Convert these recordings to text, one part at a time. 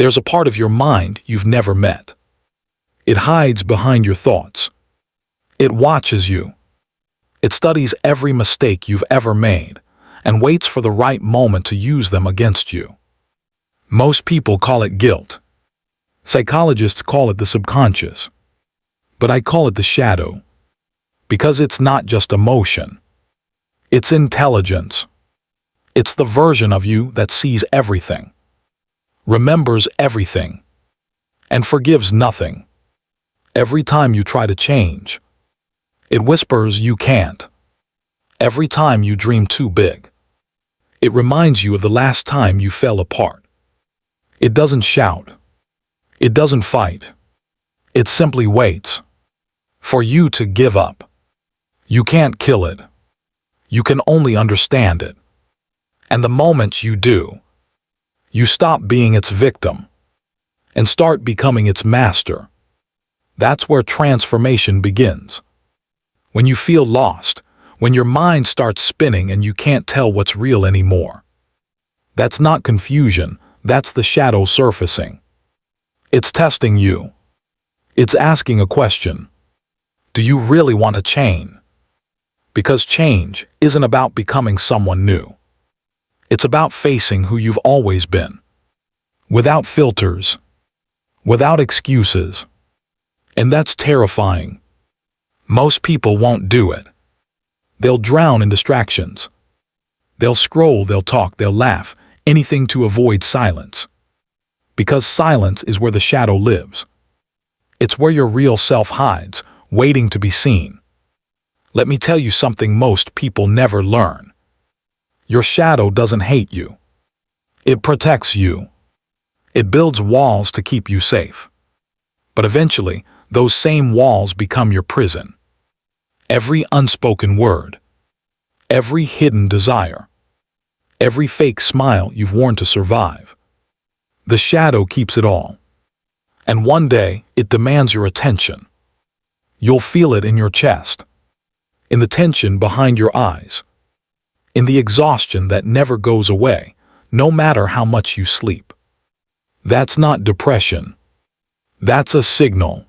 There's a part of your mind you've never met. It hides behind your thoughts. It watches you. It studies every mistake you've ever made and waits for the right moment to use them against you. Most people call it guilt. Psychologists call it the subconscious. But I call it the shadow. Because it's not just emotion. It's intelligence. It's the version of you that sees everything, remembers everything, and forgives nothing. Every time you try to change, it whispers you can't. Every time you dream too big, it reminds you of the last time you fell apart. It doesn't shout. It doesn't fight. It simply waits for you to give up. You can't kill it. You can only understand it. And the moment you do, you stop being its victim and start becoming its master. That's where transformation begins. When you feel lost, when your mind starts spinning and you can't tell what's real anymore. That's not confusion, that's the shadow surfacing. It's testing you. It's asking a question. Do you really want to change? Because change isn't about becoming someone new. It's about facing who you've always been. Without filters. Without excuses. And that's terrifying. Most people won't do it. They'll drown in distractions. They'll scroll, they'll talk, they'll laugh, anything to avoid silence. Because silence is where the shadow lives. It's where your real self hides, waiting to be seen. Let me tell you something most people never learn. Your shadow doesn't hate you. It protects you. It builds walls to keep you safe. But eventually, those same walls become your prison. Every unspoken word, every hidden desire, every fake smile you've worn to survive. The shadow keeps it all. And one day, it demands your attention. You'll feel it in your chest, in the tension behind your eyes, in the exhaustion that never goes away, no matter how much you sleep. That's not depression. That's a signal.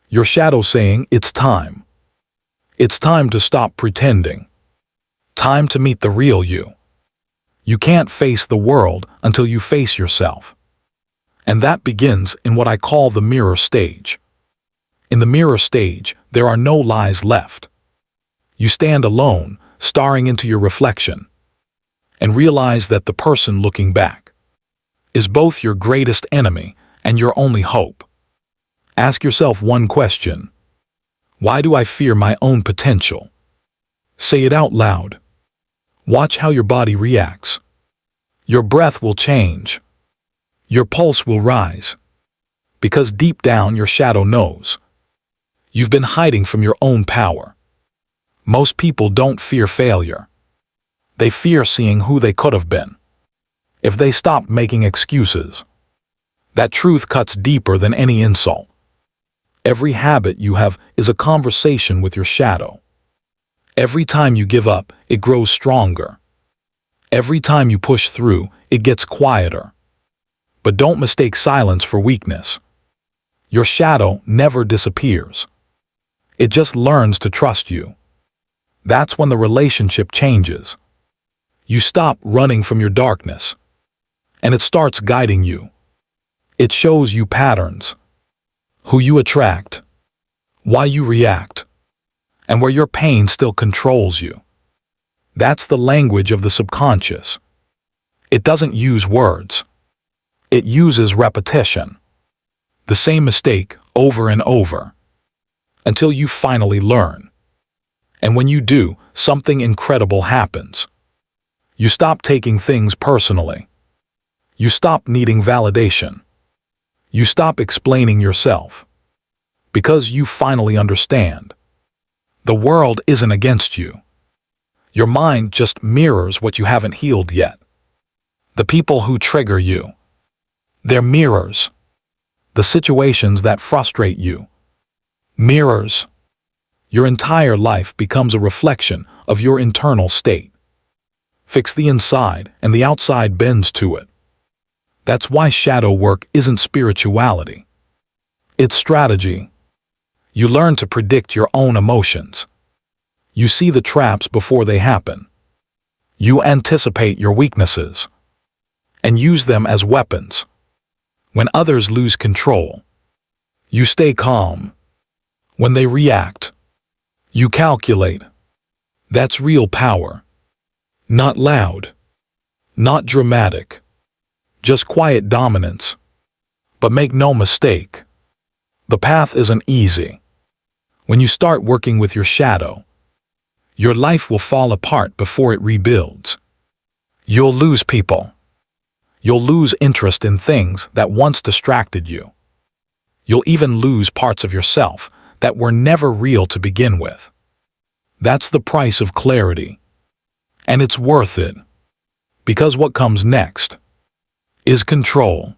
Your shadow saying it's time. It's time to stop pretending. Time to meet the real you. You can't face the world until you face yourself. And that begins in what I call the mirror stage. In the mirror stage, there are no lies left. You stand alone, staring into your reflection, and realize that the person looking back is both your greatest enemy and your only hope. Ask yourself one question. Why do I fear my own potential? Say it out loud. Watch how your body reacts. Your breath will change. Your pulse will rise. Because deep down your shadow knows. You've been hiding from your own power. Most people don't fear failure. They fear seeing who they could have been. If they stopped making excuses. That truth cuts deeper than any insult. Every habit you have is a conversation with your shadow. Every time you give up, it grows stronger. Every time you push through, it gets quieter. But don't mistake silence for weakness. Your shadow never disappears. It just learns to trust you. That's when the relationship changes. You stop running from your darkness, and it starts guiding you. It shows you patterns, who you attract, why you react, and where your pain still controls you. That's the language of the subconscious. It doesn't use words. It uses repetition. The same mistake over and over, until you finally learn. And when you do, something incredible happens. You stop taking things personally. You stop needing validation. You stop explaining yourself. Because you finally understand. The world isn't against you. Your mind just mirrors what you haven't healed yet. The people who trigger you. They're mirrors. The situations that frustrate you. Mirrors. Your entire life becomes a reflection of your internal state. Fix the inside and the outside bends to it. That's why shadow work isn't spirituality. It's strategy. You learn to predict your own emotions. You see the traps before they happen. You anticipate your weaknesses and use them as weapons. When others lose control, you stay calm. When they react, you calculate. That's real power. Not loud, not dramatic, just quiet dominance. But make no mistake, the path isn't easy. When you start working with your shadow, your life will fall apart before it rebuilds. You'll lose people. You'll lose interest in things that once distracted you. You'll even lose parts of yourself that were never real to begin with. That's the price of clarity. And it's worth it. Because what comes next is control.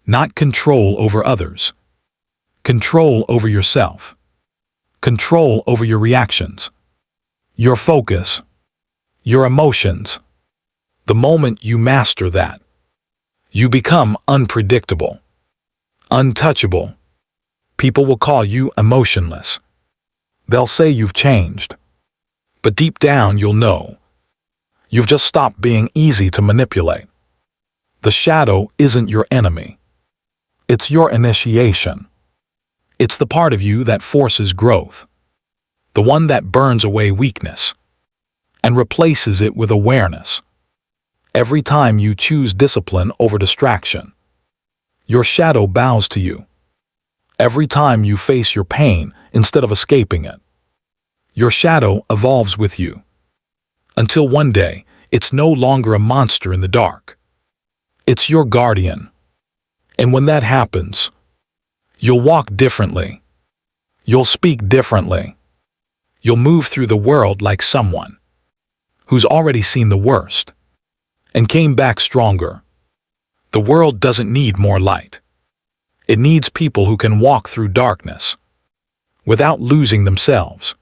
Not control over others. Control over yourself. Control over your reactions. Your focus. Your emotions. The moment you master that, you become unpredictable. Untouchable. People will call you emotionless. They'll say you've changed. But deep down you'll know. You've just stopped being easy to manipulate. The shadow isn't your enemy. It's your initiation. It's the part of you that forces growth. The one that burns away weakness and replaces it with awareness. Every time you choose discipline over distraction, your shadow bows to you. Every time you face your pain instead of escaping it, your shadow evolves with you. Until one day, it's no longer a monster in the dark. It's your guardian. And when that happens, you'll walk differently. You'll speak differently. You'll move through the world like someone who's already seen the worst and came back stronger. The world doesn't need more light. It needs people who can walk through darkness without losing themselves.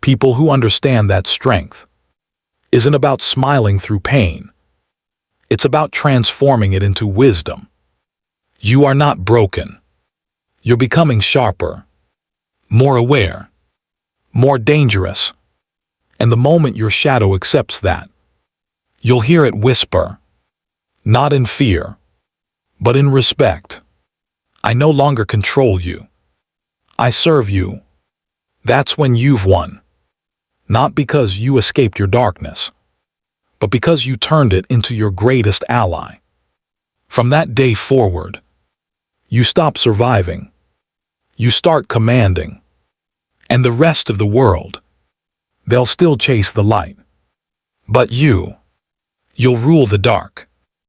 People who understand that strength isn't about smiling through pain. It's about transforming it into wisdom. You are not broken. You're becoming sharper, more aware, more dangerous. And the moment your shadow accepts that, you'll hear it whisper, not in fear, but in respect. I no longer control you. I serve you. That's when you've won. Not because you escaped your darkness, but because you turned it into your greatest ally. From that day forward, you stop surviving. You start commanding. And the rest of the world, they'll still chase the light. But you'll rule the dark.